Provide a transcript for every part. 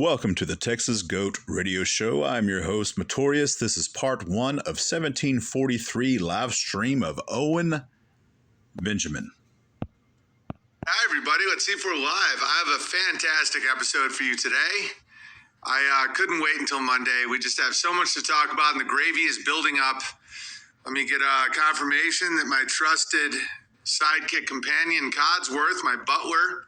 Welcome to the Texas Goat Radio Show. I'm your host, Matorius. This is part one of 1743 live stream of Owen Benjamin. Hi, everybody. Let's see if we're live. I have a fantastic episode for you today. I couldn't wait until Monday. We just have so much to talk about, and the gravy is building up. Let me get a confirmation that my trusted sidekick companion, Codsworth, my butler,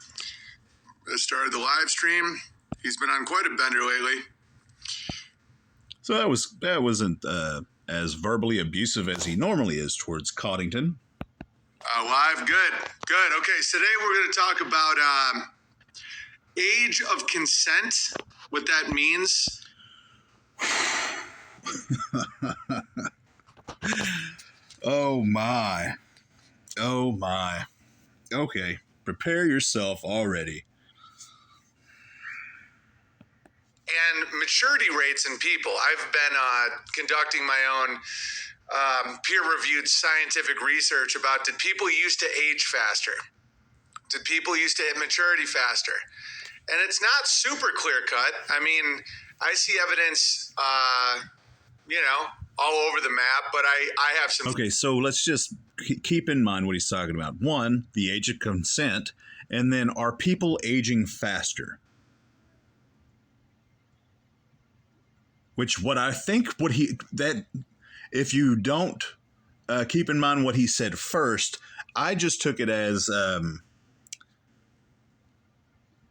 started the live stream. He's been on quite a bender lately. So that wasn't as verbally abusive as he normally is towards Coddington. Live, good. Okay, so today we're going to talk about age of consent, what that means. Oh my. Okay, prepare yourself already. And maturity rates in people. I've been conducting my own peer-reviewed scientific research about, did people used to age faster? Did people used to hit maturity faster? And it's not super clear-cut. I mean, I see evidence, all over the map, but I have some... Okay, so let's just keep in mind what he's talking about. One, the age of consent, and then are people aging faster? Which if you don't keep in mind what he said first, I just took it as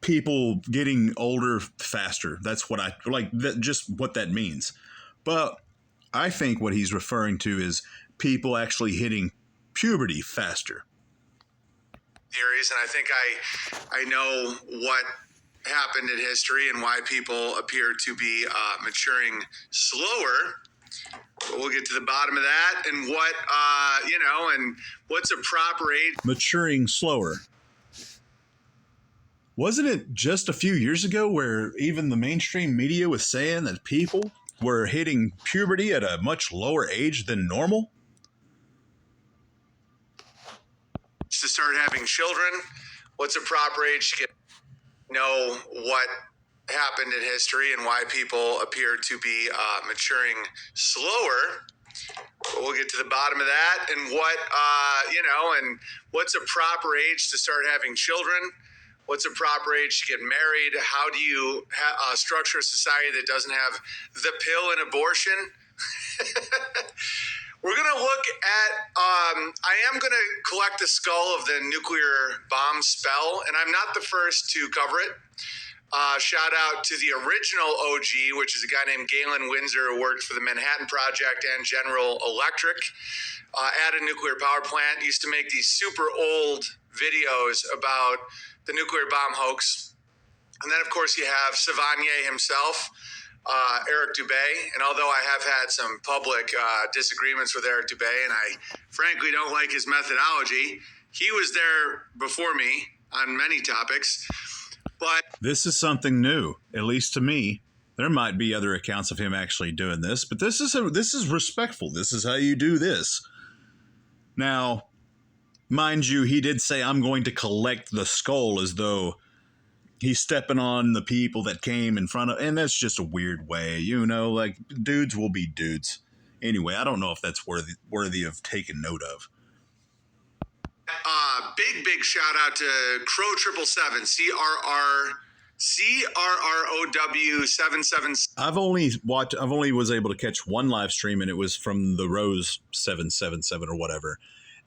people getting older faster. That's what I like, just what that means. But I think what he's referring to is people actually hitting puberty faster. Theories, and I think I know what happened in history and why people appear to be maturing slower. But we'll get to the bottom of that and what, and what's a proper age. Maturing slower. Wasn't it just a few years ago where even the mainstream media was saying that people were hitting puberty at a much lower age than normal? To start having children, what's a proper age to get know what happened in history and why people appear to be maturing slower. But we'll get to the bottom of that and what, and what's a proper age to start having children? What's a proper age to get married? How do you structure a society that doesn't have the pill and abortion? We're going to look at, I am going to collect the skull of the nuclear bomb spell, and I'm not the first to cover it. Shout out to the original OG, which is a guy named Galen Windsor, who worked for the Manhattan Project and General Electric at a nuclear power plant. He used to make these super old videos about the nuclear bomb hoax. And then, of course, you have Savanier himself, Eric Dubé, and although I have had some public disagreements with Eric Dubé, and I frankly don't like his methodology, he was there before me on many topics. But this is something new, at least to me. There might be other accounts of him actually doing this, but this is respectful. This is how you do this. Now, mind you, he did say, "I'm going to collect the skull," as though he's stepping on the people that came in front of, and that's just a weird way, like dudes will be dudes. Anyway, I don't know if that's worthy of taking note of. Big shout out to Crow 777, CRROW 77. I've only was able to catch one live stream, and it was from the Rose 777 or whatever.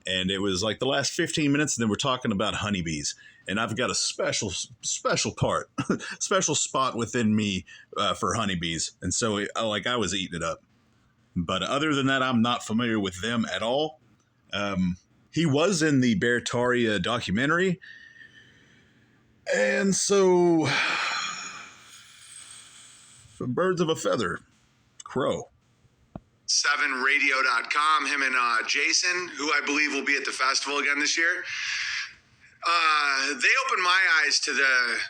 And it was like the last 15 minutes, and then we're talking about honeybees. And I've got a special part, special spot within me for honeybees. And so I was eating it up. But other than that, I'm not familiar with them at all. He was in the Bertaria documentary. And so, birds of a feather, crow. 7radio.com, him and Jason, who I believe will be at the festival again this year. They opened my eyes to the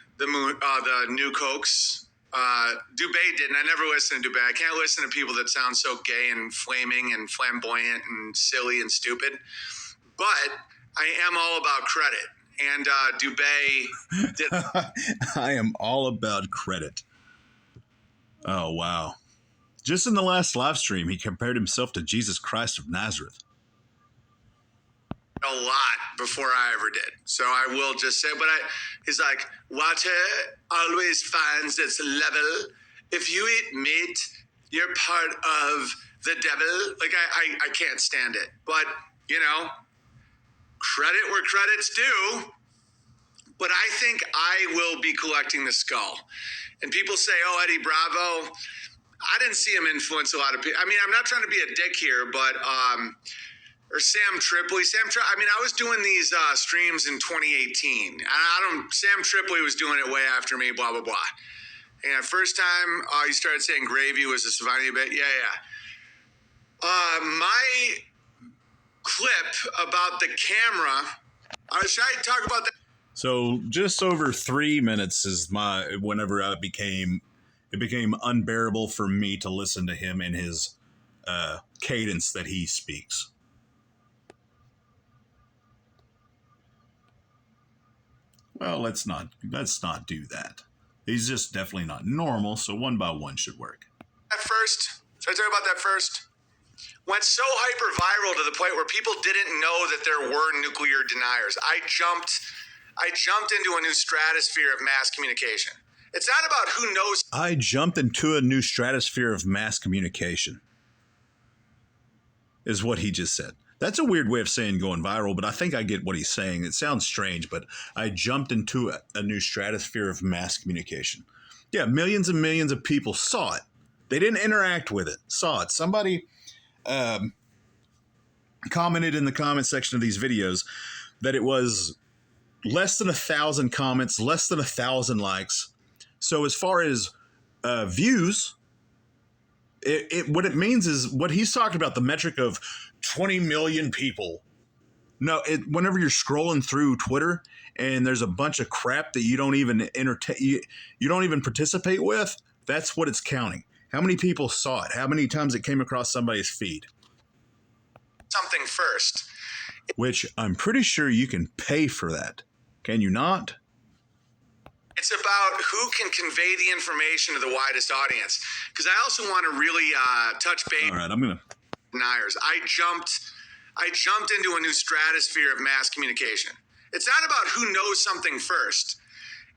new Cokes. Dubé didn't. I never listened to Dubé. I can't listen to people that sound so gay and flaming and flamboyant and silly and stupid. But I am all about credit. And Dubé did. I am all about credit. Oh, wow. Just in the last live stream, he compared himself to Jesus Christ of Nazareth. A lot before I ever did. So I will just say, he's like, water always finds its level. If you eat meat, you're part of the devil. Like, I can't stand it. But, you know, credit where credit's due. But I think I will be collecting the skull. And people say, oh, Eddie Bravo. I didn't see him influence a lot of people. I mean, I'm not trying to be a dick here, but or Sam Tripoli. I mean, I was doing these streams in 2018. Sam Tripoli was doing it way after me, blah, blah, blah. And first time you started saying gravy was a Savannah bit. Yeah. My clip about the camera, should I talk about that? So just over 3 minutes is whenever it became unbearable for me to listen to him in his cadence that he speaks. Well, let's not do that. He's just definitely not normal, so one by one should work. At first, should I talk about that first? Went so hyper viral to the point where people didn't know that there were nuclear deniers. I jumped into a new stratosphere of mass communication. It's not about who knows. I jumped into a new stratosphere of mass communication, is what he just said. That's a weird way of saying going viral, but I think I get what he's saying. It sounds strange, but I jumped into a new stratosphere of mass communication. Yeah, millions and millions of people saw it. They didn't interact with it, saw it. Somebody commented in the comment section of these videos that it was less than 1,000 comments, less than 1,000 likes. So as far as views, what it means is what he's talking about, the metric of 20 million people. No, whenever you're scrolling through Twitter and there's a bunch of crap that you don't even you don't even participate with, that's what it's counting. How many people saw it? How many times it came across somebody's feed? Something first. Which I'm pretty sure you can pay for that. Can you not? It's about who can convey the information to the widest audience. Because I also want to really touch base. All right, I'm gonna. Deniers. I jumped into a new stratosphere of mass communication. It's not about who knows something first.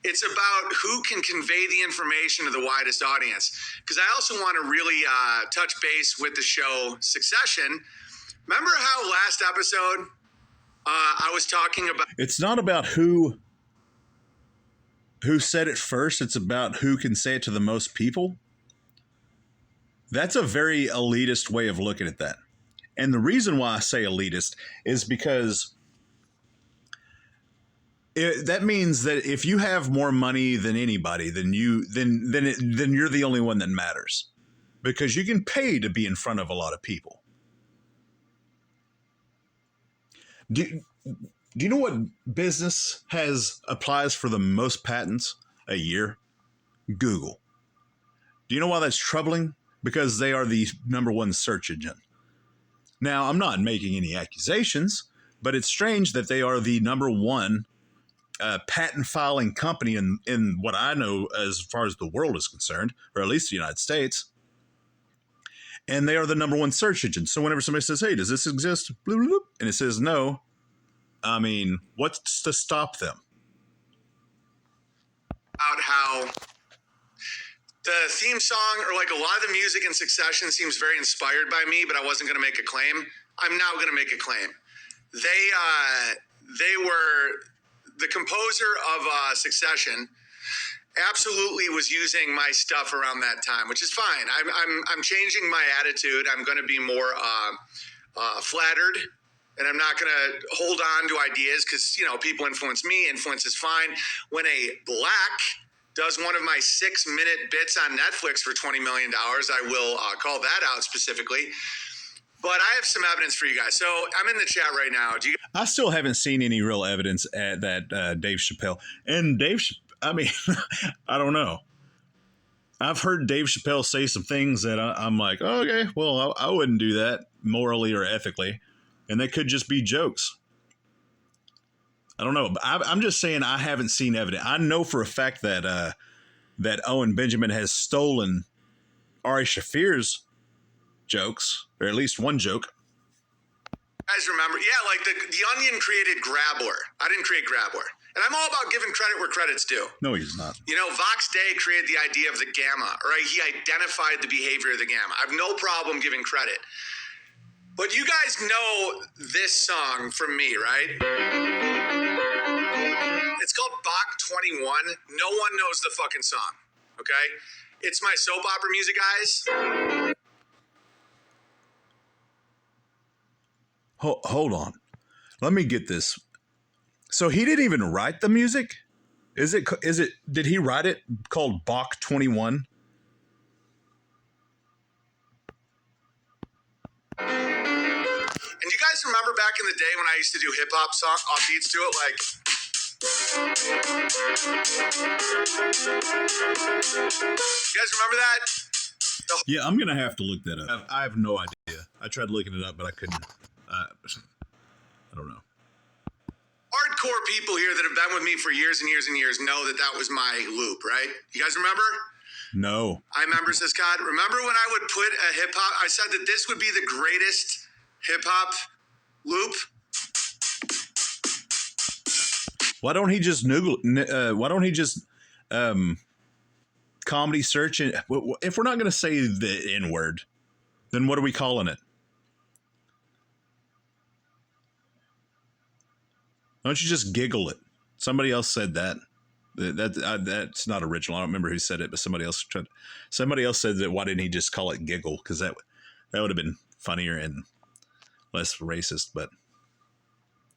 It's about who can convey the information to the widest audience. Because I also want to really touch base with the show Succession. Remember how last episode I was talking about? It's not about who said it first. It's about who can say it to the most people. That's a very elitist way of looking at that. And the reason why I say elitist is because that means that if you have more money than anybody, then you're the only one that matters, because you can pay to be in front of a lot of people. Do you know what business applies for the most patents a year? Google. Do you know why that's troubling? Because they are the #1 search engine. Now, I'm not making any accusations, but it's strange that they are the #1 patent filing company in what I know as far as the world is concerned, or at least the United States. And they are the #1 search engine. So whenever somebody says, hey, does this exist? Bloop, bloop, and it says no, I mean, what's to stop them? About how the theme song, or like a lot of the music in Succession, seems very inspired by me, but I wasn't going to make a claim. I'm now going to make a claim. They were the composer of Succession. Absolutely was using my stuff around that time, which is fine. I'm changing my attitude. I'm going to be more flattered, and I'm not going to hold on to ideas because, you know, people influence me. Influence is fine. When a black does one of my 6-minute bits on Netflix for $20 million, I will call that out specifically. But I have some evidence for you guys. So I'm in the chat right now. I still haven't seen any real evidence at that Dave Chappelle. And I mean, I don't know. I've heard Dave Chappelle say some things that I'm like, oh, okay, well, I wouldn't do that morally or ethically. And they could just be jokes. I don't know. But I'm just saying I haven't seen evidence. I know for a fact that that Owen Benjamin has stolen Ari Shafir's jokes, or at least one joke. You guys remember? Yeah, like the Onion created Grabber. I didn't create Grabber. And I'm all about giving credit where credit's due. No, he's not. You know, Vox Day created the idea of the gamma, right? He identified the behavior of the gamma. I have no problem giving credit. But you guys know this song from me, right? It's called Bach 21. No one knows the fucking song, okay? It's my soap opera music, guys. Hold on. Let me get this. So he didn't even write the music? Did he write it called Bach 21? And you guys remember back in the day when I used to do hip hop song beats to it, like. You guys remember that? Yeah, I'm gonna have to look that up. I have no idea. I tried looking it up, but I couldn't. I don't know. Hardcore people here that have been with me for years and years and years know that that was my loop, right? You guys remember? No. I remember, says God. Remember when I would put a hip hop? I said that this would be the greatest hip hop loop. Why don't he just comedy search it? If we're not going to say the N word, then what are we calling it? Why don't you just giggle it? Somebody else said that. That's not original. I don't remember who said it, but somebody else said that. Why didn't he just call it giggle? Because that would have been funnier and less racist. But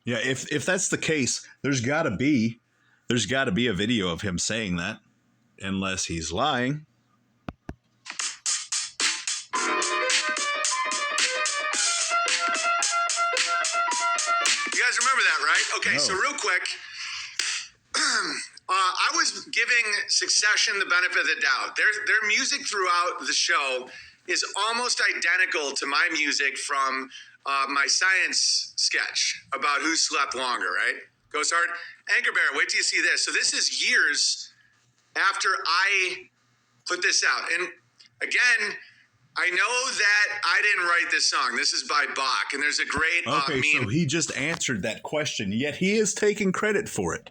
yeah, if that's the case, there's got to be a video of him saying that, unless he's lying. You guys remember that, right? Okay, No. So real quick, I was giving Succession the benefit of the doubt. Their music throughout the show is almost identical to my music from my science sketch about who slept longer, right? Goes hard. Anchor Bear, wait till you see this. So this is years after I put this out. And again, I know that I didn't write this song. This is by Bach, and there's a great Okay, meme. so he just answered that question, yet he is taking credit for it.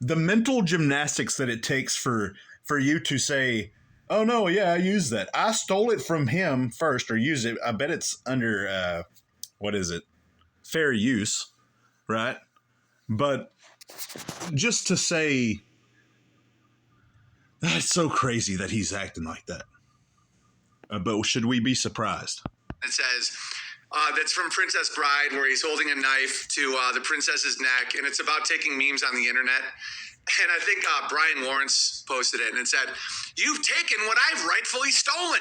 The mental gymnastics that it takes for you to say, oh, no, yeah, I used that. I stole it from him first, or used it. I bet it's under, what is it? Fair use, right? But just to say, that's so crazy that he's acting like that. But should we be surprised? It says, that's from Princess Bride, where he's holding a knife to the princess's neck, and it's about taking memes on the internet. And I think Brian Lawrence posted it, and it said, "You've taken what I've rightfully stolen."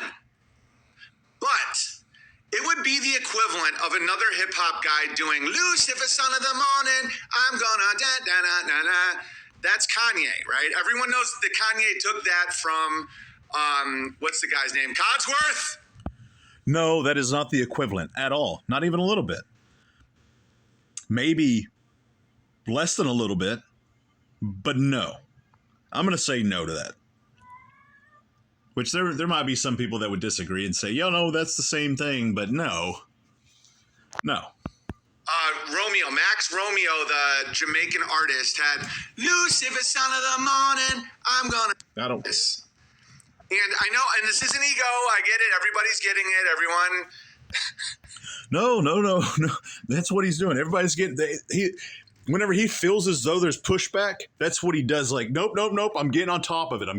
But it would be the equivalent of another hip-hop guy doing Lucifer, son of the morning, I'm gonna da-da-da-da-da. That's Kanye, right? Everyone knows that Kanye took that from, what's the guy's name? Codsworth? No, that is not the equivalent at all. Not even a little bit. Maybe less than a little bit, but no. I'm going to say no to that. Which there might be some people that would disagree and say, yo, no, that's the same thing, but no. No. Romeo, Max Romeo, the Jamaican artist, had Lucifer, son of the morning, I'm gonna... I don't... And I know, and this isn't ego, I get it, everybody's getting it, everyone... No. That's what he's doing. Everybody's getting... Whenever he feels as though there's pushback, that's what he does. Like, nope, I'm getting on top of it.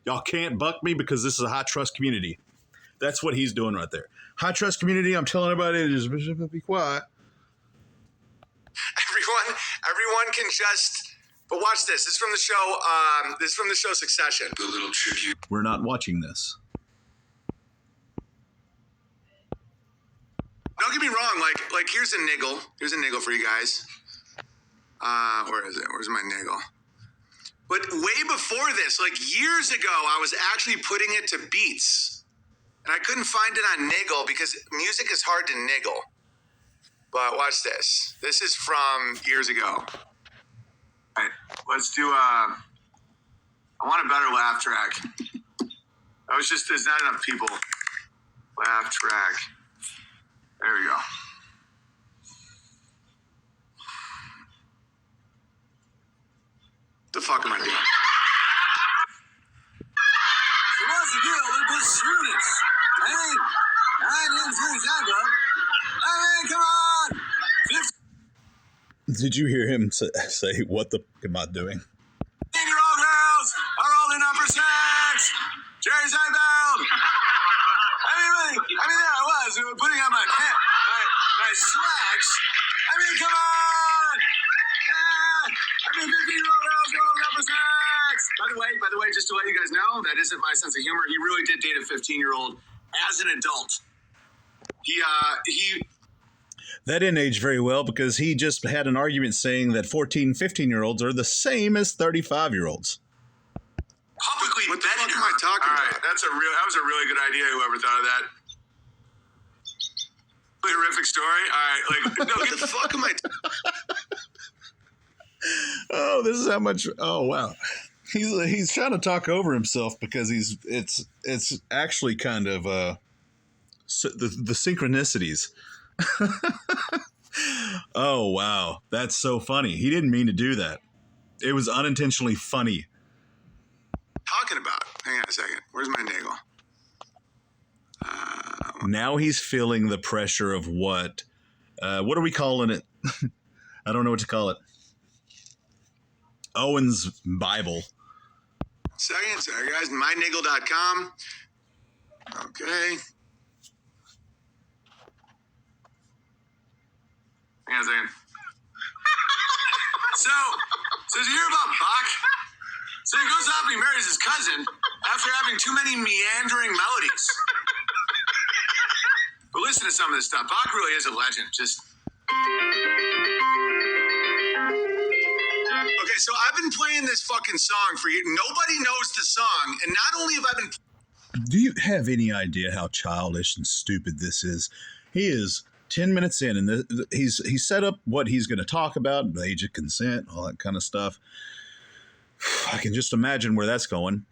Y'all can't buck me because this is a high trust community. That's what he's doing right there. High trust community, I'm telling everybody, just be quiet. Everyone can just... But watch this. This is from the show. This is from the show Succession. The little tribute. We're not watching this. Don't get me wrong. Like here's a niggle. Here's a niggle for you guys. Where is it? Where's my niggle? But way before this, like years ago, I was actually putting it to beats, and I couldn't find it on niggle because music is hard to niggle. But watch this. This is from years ago. All right, let's do I want a better laugh track. There's not enough people. Laugh track. There we go. The fuck am I doing? So what's the deal with the students? I didn't see that, come on! Did you hear him say, what the fuck am I doing? 15-year-old girls are rolling up for sex! Jerry Seinfeld! There I was, putting on my slacks. Come on! 15-year-old girls rolling up for sex! By the way, just to let you guys know, that isn't my sense of humor. He really did date a 15-year-old as an adult. That didn't age very well because he just had an argument saying that 14, 15-year-olds are the same as 35-year-olds. Publicly what the fuck am I talking about? That was a really good idea, whoever thought of that. Horrific story. All right, no, what the fuck am I Oh, this is how much. Oh, wow. He's trying to talk over himself because it's actually kind of the synchronicities. Oh, wow. That's so funny. He didn't mean to do that. It was unintentionally funny. Talking about? Hang on a second. Where's my nagel? Now he's feeling the pressure of what are we calling it? I don't know what to call it. Owen's Bible. Sorry guys. mynagel.com. Okay. Hang on a second. So did you hear about Bach? So he goes off and he marries his cousin after having too many meandering melodies. But listen to some of this stuff. Bach really is a legend. Okay, so I've been playing this fucking song for you. Nobody knows the song, and not only have I been... Do you have any idea how childish and stupid this is? He is 10 minutes in, and he's set up what he's going to talk about, the age of consent, all that kind of stuff. I can just imagine where that's going.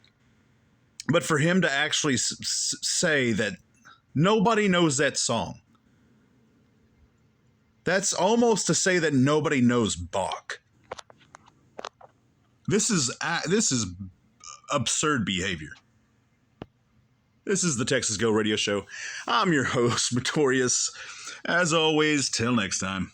But for him to actually say that nobody knows that song, that's almost to say that nobody knows Bach. This is absurd behavior. This is the Texas Go Radio Show. I'm your host, Notorious. As always, till next time.